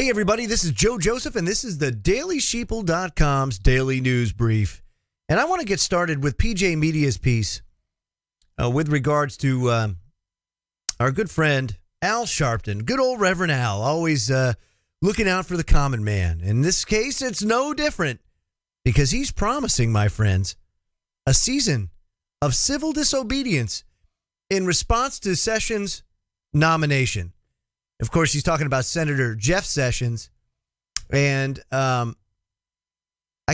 Hey, everybody, this is Joe Joseph, and this is the DailySheeple.com's Daily News Brief. And I want to get started with PJ Media's piece with regards to our good friend, Al Sharpton. Good old Reverend Al, always looking out for the common man. In this case, it's no different because he's promising, my friends, a season of civil disobedience in response to Sessions' nomination. Of course, he's talking about Senator Jeff Sessions. And I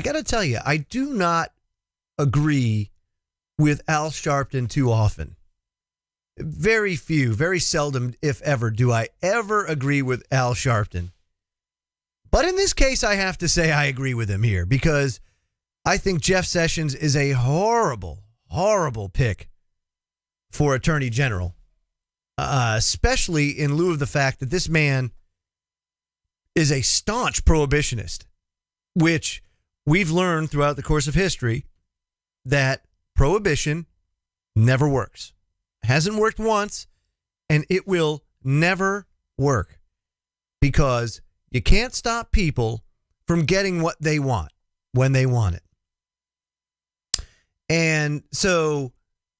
got to tell you, I do not agree with Al Sharpton too often. Very seldom, if ever, do I ever agree with Al Sharpton. But in this case, I have to say I agree with him here because I think Jeff Sessions is a horrible, horrible pick for Attorney General. Especially in lieu of the fact that this man is a staunch prohibitionist, which we've learned throughout the course of history that prohibition never works. Hasn't worked once, and it will never work because you can't stop people from getting what they want when they want it. And so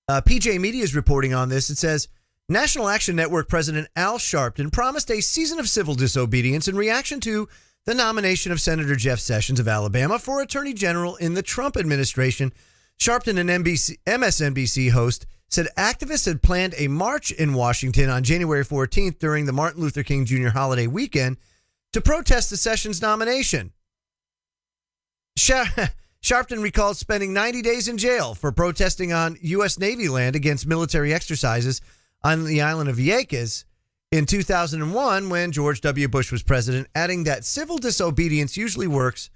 PJ Media is reporting on this. It says, National Action Network President Al Sharpton promised a season of civil disobedience in reaction to the nomination of Senator Jeff Sessions of Alabama for Attorney General in the Trump administration. Sharpton, an MSNBC host, said activists had planned a march in Washington on January 14th during the Martin Luther King Jr. holiday weekend to protest the Sessions nomination. Sharpton recalled spending 90 days in jail for protesting on U.S. Navy land against military exercises on the island of Vieques in 2001 when George W. Bush was president, adding that civil disobedience usually works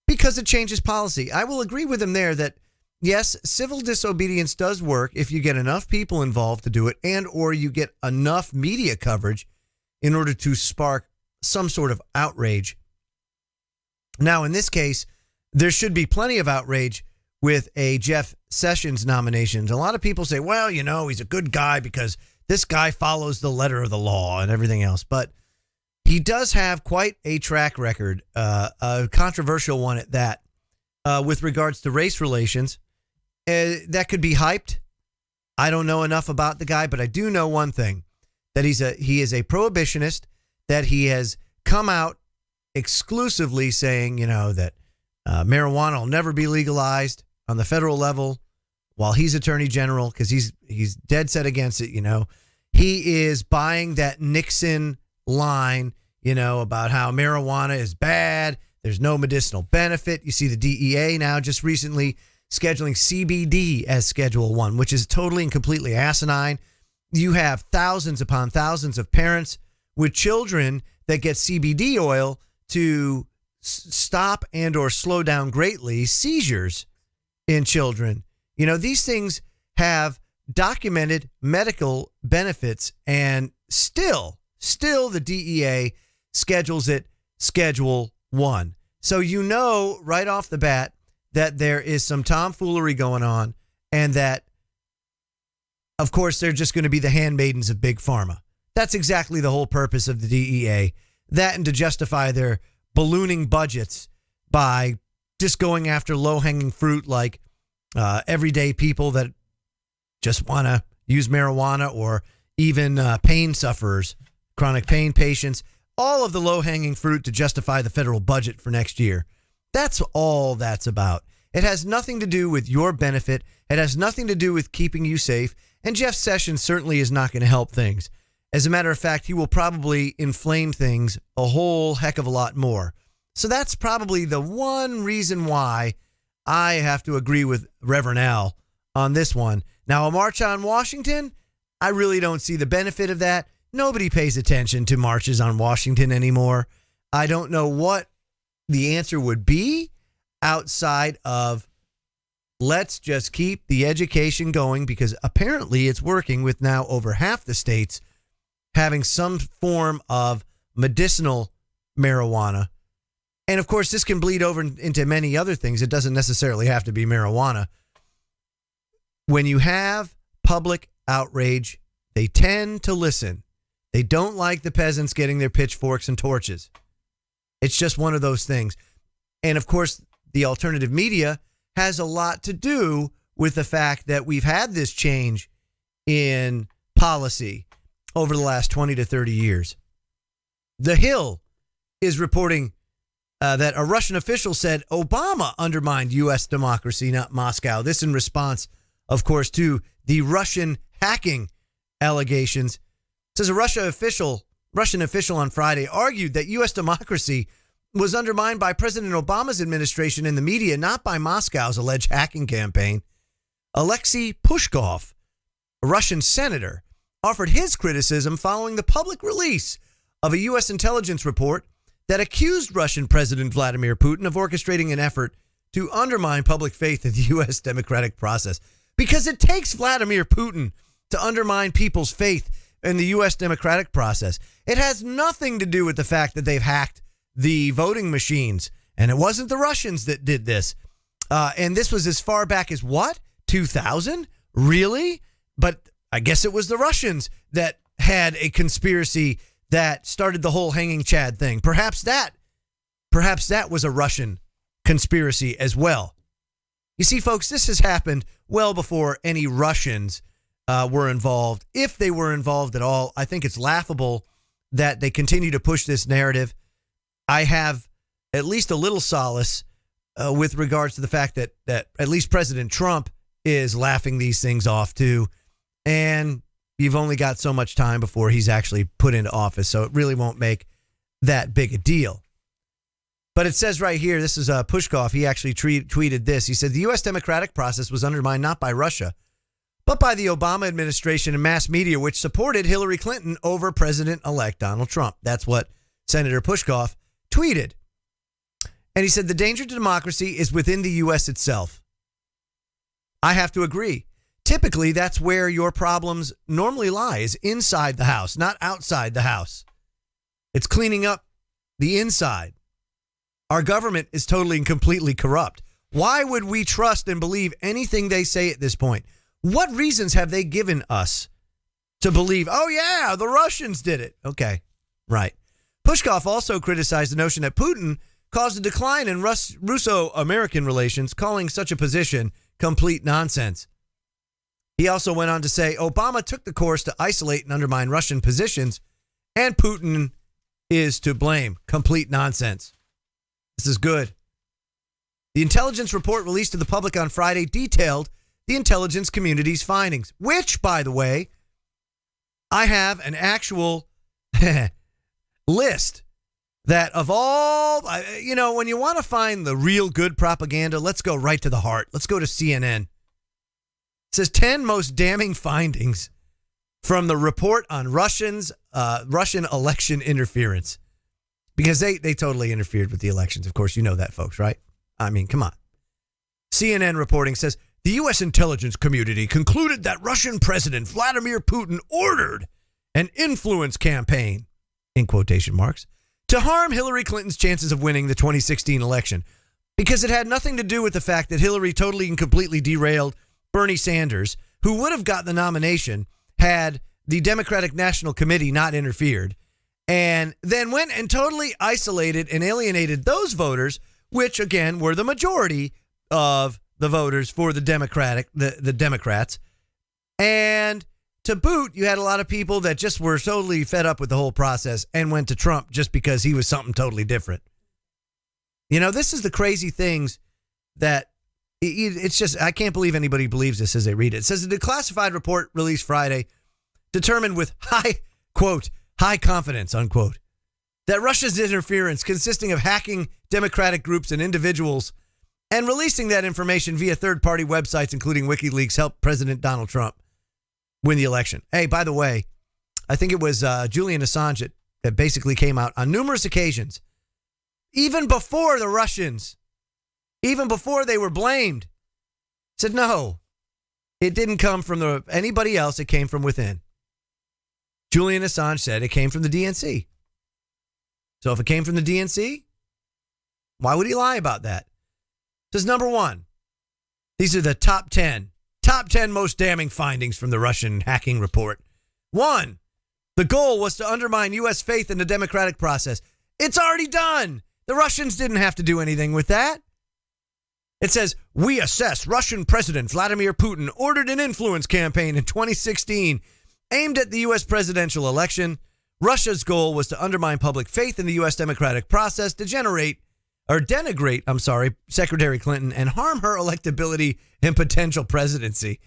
because it changes policy. I will agree with him there that, yes, civil disobedience does work if you get enough people involved to do it and or you get enough media coverage in order to spark some sort of outrage. Now, in this case, there should be plenty of outrage with a Jeff Sessions nomination. A lot of people say, well, you know, he's a good guy because this guy follows the letter of the law and everything else. But he does have quite a track record, a controversial one at that, with regards to race relations. That could be hyped. I don't know enough about the guy, but I do know one thing, that he is a prohibitionist, that he has come out exclusively saying, you know, that marijuana will never be legalized on the federal level while he's Attorney General because he's dead set against it. You know, he is buying that Nixon line, you know, about how marijuana is bad. There's no medicinal benefit. You see the DEA now just recently scheduling CBD as Schedule 1, which is totally and completely asinine. You have thousands upon thousands of parents with children that get CBD oil to stop and or slow down greatly seizures in children. You know, these things have documented medical benefits, and still the DEA schedules it Schedule 1. So you know right off the bat that there is some tomfoolery going on, and that, of course, they're just going to be the handmaidens of Big Pharma. That's exactly the whole purpose of the DEA. That and to justify their ballooning budgets by just going after low-hanging fruit like everyday people that just want to use marijuana, or even pain sufferers, chronic pain patients, all of the low-hanging fruit to justify the federal budget for next year. That's all that's about. It has nothing to do with your benefit. It has nothing to do with keeping you safe. And Jeff Sessions certainly is not going to help things. As a matter of fact, he will probably inflame things a whole heck of a lot more. So that's probably the one reason why I have to agree with Reverend Al on this one. Now, a march on Washington, I really don't see the benefit of that. Nobody pays attention to marches on Washington anymore. I don't know what the answer would be outside of let's just keep the education going, because apparently it's working with now over half the states having some form of medicinal marijuana. And of course, this can bleed over into many other things. It doesn't necessarily have to be marijuana. When you have public outrage, they tend to listen. They don't like the peasants getting their pitchforks and torches. It's just one of those things. And of course, the alternative media has a lot to do with the fact that we've had this change in policy over the last 20 to 30 years. The Hill is reporting that a Russian official said Obama undermined U.S. democracy, not Moscow. This in response, of course, to the Russian hacking allegations. It says a Russian official on Friday argued that U.S. democracy was undermined by President Obama's administration and the media, not by Moscow's alleged hacking campaign. Alexei Pushkov, a Russian senator, offered his criticism following the public release of a U.S. intelligence report that accused Russian President Vladimir Putin of orchestrating an effort to undermine public faith in the U.S. democratic process. Because it takes Vladimir Putin to undermine people's faith in the U.S. democratic process. It has nothing to do with the fact that they've hacked the voting machines. And it wasn't the Russians that did this. And this was as far back as what? 2000? Really? But I guess it was the Russians that had a conspiracy that started the whole hanging Chad thing. Perhaps that was a Russian conspiracy as well. You see, folks, this has happened well before any Russians were involved. If they were involved at all, I think it's laughable that they continue to push this narrative. I have at least a little solace with regards to the fact that at least President Trump is laughing these things off too. And you've only got so much time before he's actually put into office, so it really won't make that big a deal. But it says right here, this is Pushkov. He actually tweeted this. He said, the U.S. democratic process was undermined not by Russia, but by the Obama administration and mass media, which supported Hillary Clinton over President-elect Donald Trump. That's what Senator Pushkov tweeted. And he said, the danger to democracy is within the U.S. itself. I have to agree. Typically, that's where your problems normally lie, is inside the house, not outside the house. It's cleaning up the inside. Our government is totally and completely corrupt. Why would we trust and believe anything they say at this point? What reasons have they given us to believe, oh yeah, the Russians did it? Okay, right. Pushkov also criticized the notion that Putin caused a decline in Russo-American relations, calling such a position complete nonsense. He also went on to say Obama took the course to isolate and undermine Russian positions, and Putin is to blame. Complete nonsense. This is good. The intelligence report released to the public on Friday detailed the intelligence community's findings, which, by the way, I have an actual list that of all, when you want to find the real good propaganda, let's go right to the heart. Let's go to CNN. It says 10 most damning findings from the report on Russian election interference. Because they totally interfered with the elections. Of course, you know that, folks, right? I mean, come on. CNN reporting says, the U.S. intelligence community concluded that Russian President Vladimir Putin ordered an influence campaign, in quotation marks, to harm Hillary Clinton's chances of winning the 2016 election. Because it had nothing to do with the fact that Hillary totally and completely derailed Bernie Sanders, who would have gotten the nomination had the Democratic National Committee not interfered, and then went and totally isolated and alienated those voters, which, again, were the majority of the voters for the Democrats. And to boot, you had a lot of people that just were totally fed up with the whole process and went to Trump just because he was something totally different. You know, this is the crazy things that it's just, I can't believe anybody believes this as they read it. It says a declassified report released Friday determined with high confidence, unquote, that Russia's interference, consisting of hacking democratic groups and individuals and releasing that information via third-party websites, including WikiLeaks, helped President Donald Trump win the election. Hey, by the way, I think it was Julian Assange that basically came out on numerous occasions, even before the Russians, even before they were blamed, said, no, it didn't come from anybody else. It came from within. Julian Assange said it came from the DNC. So if it came from the DNC, why would he lie about that? Says number one, these are the top 10 most damning findings from the Russian hacking report. 1, the goal was to undermine U.S. faith in the democratic process. It's already done. The Russians didn't have to do anything with that. It says, we assess Russian President Vladimir Putin ordered an influence campaign in 2016 aimed at the U.S. presidential election. Russia's goal was to undermine public faith in the U.S. democratic process, denigrate Secretary Clinton, and harm her electability and potential presidency.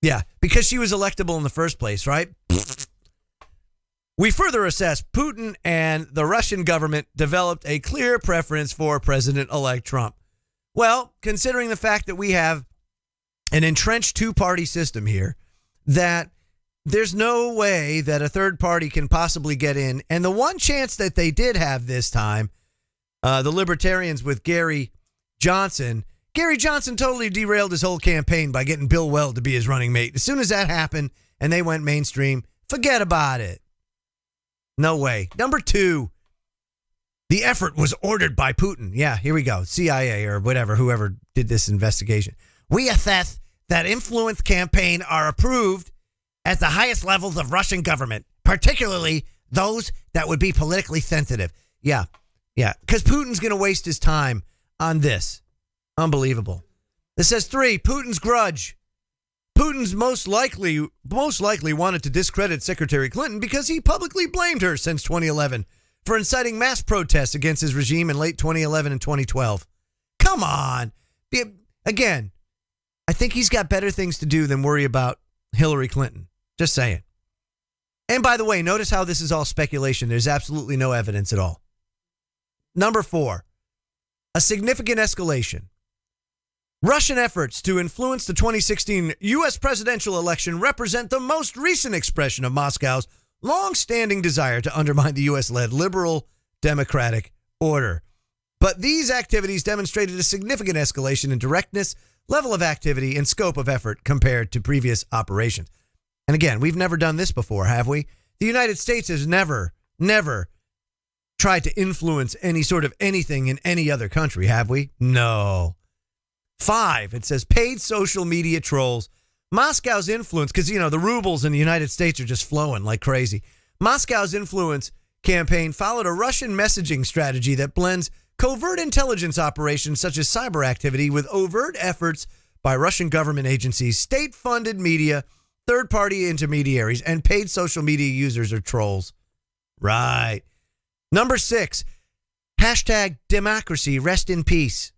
Yeah, because she was electable in the first place, right? We further assess Putin and the Russian government developed a clear preference for President-elect Trump. Well, considering the fact that we have an entrenched two-party system here, that there's no way that a third party can possibly get in. And the one chance that they did have this time, the Libertarians with Gary Johnson totally derailed his whole campaign by getting Bill Weld to be his running mate. As soon as that happened and they went mainstream, forget about it. No way. Number 2, the effort was ordered by Putin. Yeah, here we go. CIA or whatever, whoever did this investigation. We assess that influence campaign are approved at the highest levels of Russian government, particularly those that would be politically sensitive. Yeah, because Putin's going to waste his time on this. Unbelievable. This says 3, Putin's grudge. Putin's most likely wanted to discredit Secretary Clinton because he publicly blamed her since 2011 for inciting mass protests against his regime in late 2011 and 2012. Come on. Again, I think he's got better things to do than worry about Hillary Clinton. Just saying. And by the way, notice how this is all speculation. There's absolutely no evidence at all. Number 4, a significant escalation. Russian efforts to influence the 2016 U.S. presidential election represent the most recent expression of Moscow's long-standing desire to undermine the U.S.-led liberal democratic order. But these activities demonstrated a significant escalation in directness, level of activity, and scope of effort compared to previous operations. And again, we've never done this before, have we? The United States has never tried to influence any sort of anything in any other country, have we? No. 5, it says paid social media trolls. Moscow's influence, because, the rubles in the United States are just flowing like crazy. Moscow's influence campaign followed a Russian messaging strategy that blends covert intelligence operations such as cyber activity with overt efforts by Russian government agencies, state-funded media, third-party intermediaries, and paid social media users or trolls. Right. Number 6, hashtag democracy, rest in peace.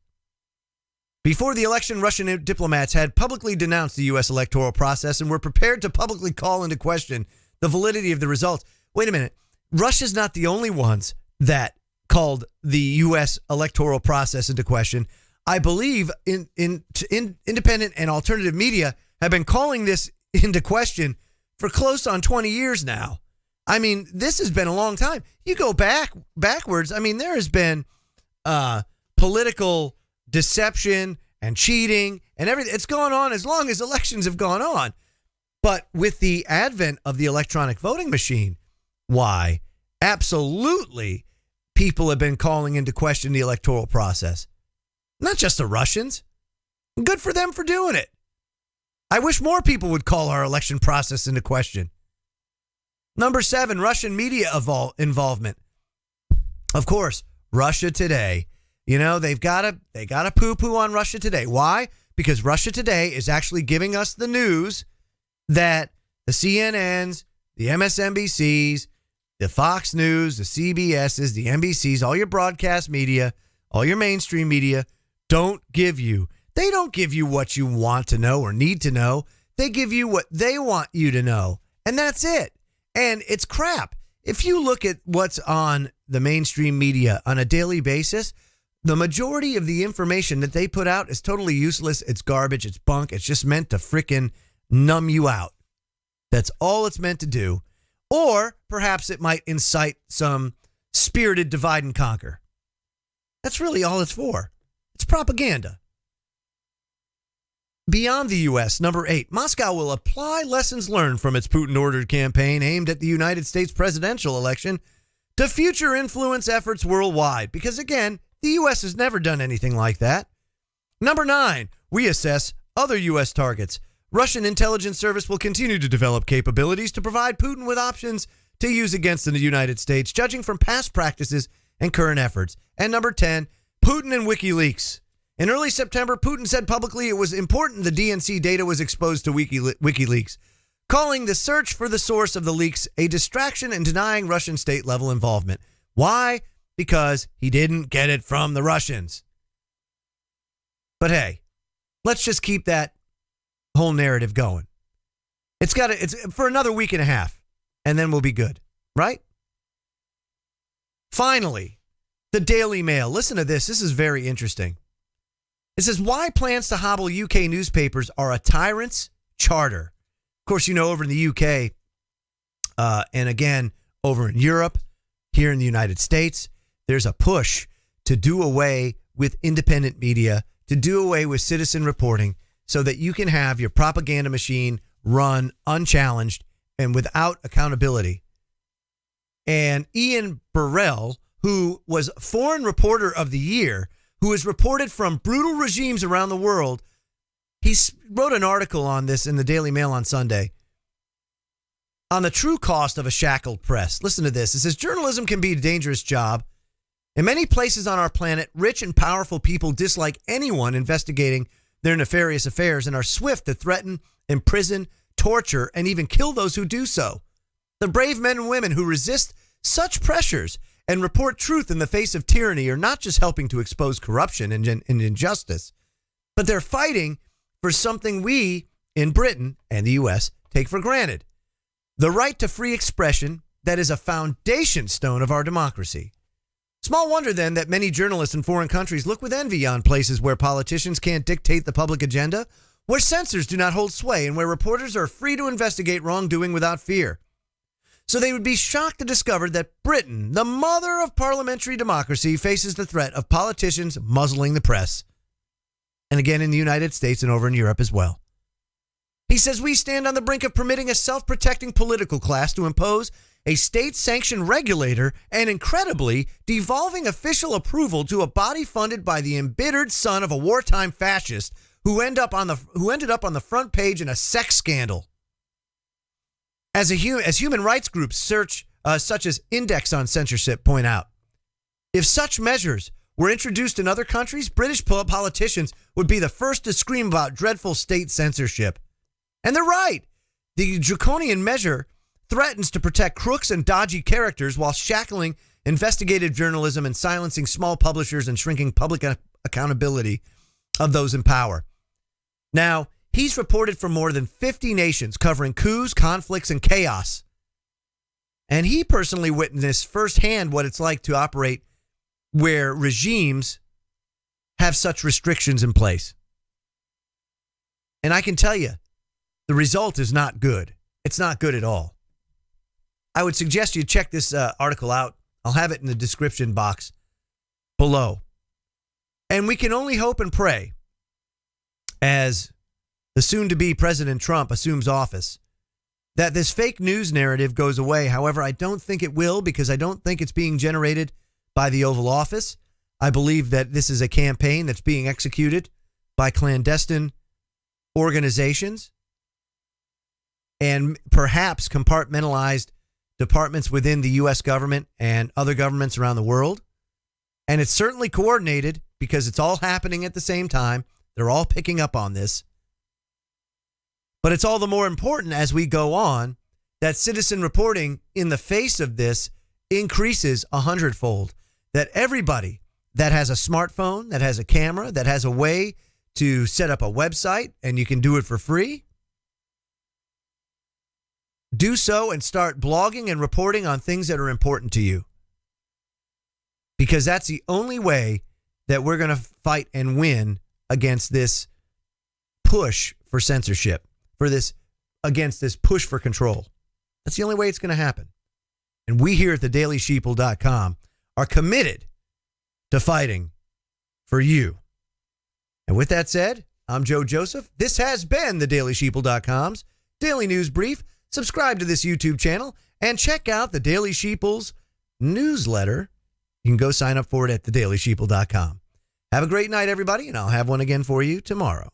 Before the election, Russian diplomats had publicly denounced the U.S. electoral process and were prepared to publicly call into question the validity of the results. Wait a minute. Russia's not the only ones that called the U.S. electoral process into question. I believe in independent and alternative media have been calling this into question for close on 20 years now. I mean, this has been a long time. You go backwards. I mean, there has been political deception and cheating and everything. It's gone on as long as elections have gone on. But with the advent of the electronic voting machine, why? Absolutely, people have been calling into question the electoral process. Not just the Russians. Good for them for doing it. I wish more people would call our election process into question. Number 7, Russian media involvement. Of course, Russia Today. They've got to poo-poo on Russia Today. Why? Because Russia Today is actually giving us the news that the CNNs, the MSNBCs, the Fox News, the CBSs, the NBCs, all your broadcast media, all your mainstream media don't give you. They don't give you what you want to know or need to know. They give you what they want you to know. And that's it. And it's crap. If you look at what's on the mainstream media on a daily basis, the majority of the information that they put out is totally useless. It's garbage. It's bunk. It's just meant to frickin' numb you out. That's all it's meant to do. Or perhaps it might incite some spirited divide and conquer. That's really all it's for. It's propaganda. Beyond the U.S., number 8, Moscow will apply lessons learned from its Putin-ordered campaign aimed at the United States presidential election to future influence efforts worldwide. Because again, the U.S. has never done anything like that. Number 9, we assess other U.S. targets. Russian intelligence service will continue to develop capabilities to provide Putin with options to use against the United States. Judging from past practices, and current efforts. And number 10, Putin and WikiLeaks. In early September, Putin said publicly it was important the DNC data was exposed to WikiLeaks, calling the search for the source of the leaks a distraction and denying Russian state-level involvement. Why? Because he didn't get it from the Russians. But hey, let's just keep that whole narrative going. It's for another week and a half, and then we'll be good, right? Finally, the Daily Mail. Listen to this. This is very interesting. It says, why plans to hobble UK newspapers are a tyrant's charter. Of course, over in the UK, and again, over in Europe, here in the United States, there's a push to do away with independent media, to do away with citizen reporting, so that you can have your propaganda machine run unchallenged and without accountability. And Ian Burrell, who was Foreign Reporter of the Year, who has reported from brutal regimes around the world, he wrote an article on this in the Daily Mail on Sunday on the true cost of a shackled press. Listen to this. It says, journalism can be a dangerous job. In many places on our planet, rich and powerful people dislike anyone investigating their nefarious affairs and are swift to threaten, imprison, torture, and even kill those who do so. The brave men and women who resist such pressures and report truth in the face of tyranny are not just helping to expose corruption and injustice, but they're fighting for something we, in Britain and the U.S., take for granted. The right to free expression that is a foundation stone of our democracy. Small wonder, then, that many journalists in foreign countries look with envy on places where politicians can't dictate the public agenda, where censors do not hold sway, and where reporters are free to investigate wrongdoing without fear. So they would be shocked to discover that Britain, the mother of parliamentary democracy, faces the threat of politicians muzzling the press. And again in the United States and over in Europe as well. He says we stand on the brink of permitting a self-protecting political class to impose a state-sanctioned regulator and, incredibly, devolving official approval to a body funded by the embittered son of a wartime fascist who ended up on the front page in a sex scandal. As human rights groups such as Index on Censorship point out, if such measures were introduced in other countries, British politicians would be the first to scream about dreadful state censorship. And they're right. The draconian measure threatens to protect crooks and dodgy characters while shackling investigative journalism and silencing small publishers and shrinking public accountability of those in power. Now, he's reported from more than 50 nations covering coups, conflicts, and chaos. And he personally witnessed firsthand what it's like to operate where regimes have such restrictions in place. And I can tell you, the result is not good. It's not good at all. I would suggest you check this article out. I'll have it in the description box below. And we can only hope and pray as the soon-to-be President Trump assumes office that this fake news narrative goes away. However, I don't think it will, because I don't think it's being generated by the Oval Office. I believe that this is a campaign that's being executed by clandestine organizations and perhaps compartmentalized departments within the U.S. government and other governments around the world. And it's certainly coordinated because it's all happening at the same time. They're all picking up on this. But it's all the more important as we go on that citizen reporting in the face of this increases 100-fold. That everybody that has a smartphone, that has a camera, that has a way to set up a website, and you can do it for free, do so and start blogging and reporting on things that are important to you. Because that's the only way that we're going to fight and win against this push for censorship, against this push for control. That's the only way it's going to happen. And we here at the dailysheeple.com are committed to fighting for you. And with that said, I'm Joe Joseph. This has been the dailysheeple.com's Daily News Brief. Subscribe to this YouTube channel and check out the Daily Sheeple's newsletter. You can go sign up for it at thedailysheeple.com. Have a great night, everybody, and I'll have one again for you tomorrow.